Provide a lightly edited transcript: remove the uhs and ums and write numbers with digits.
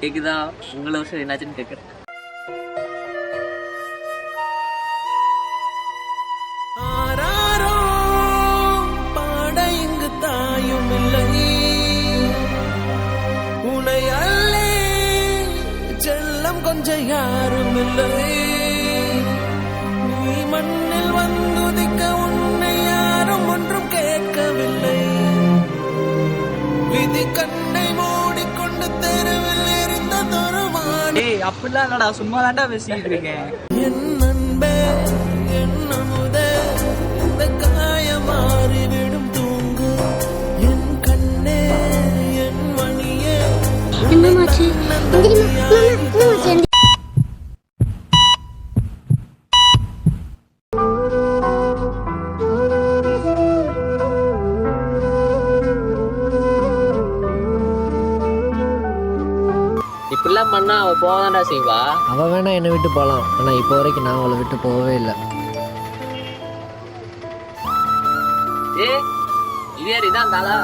கேக்குதா? உங்களை வருஷம் என்னாச்சுன்னு கேட்குறேன். பாட இங்கு தாயும் இல்லை, உனையல்லே செல்லம் கொஞ்சம் யாரும் இல்லை. நீ மண்ணில் வந்துதிக்க உன்னை யாரும் ஒன்றும் கேட்கவில்லை. விதி கண்ணை மூடிக்கொண்டு தெருவில் எரிந்ததொரு வாடி. அப்படிலாம் இல்லடா, சும்மா தாண்டா பேசிக்கிட்டு இருக்கேன். என் நண்பே, என் அமுதே, இந்த காயம் மாறிவிடும் தூங்கு. என் கண்ணே, என் மணியே, என்னமாச்சு? என்னமாச்சு? இப்படிலாம் பண்ணா அவ போவாதான்டா செய்வா. அவள் வேணா என்னை விட்டு போகலாம், ஆனால் இப்போ வரைக்கும் நான் அவளை விட்டு போகவே இல்லை. இது யார்? இதான் தாளா?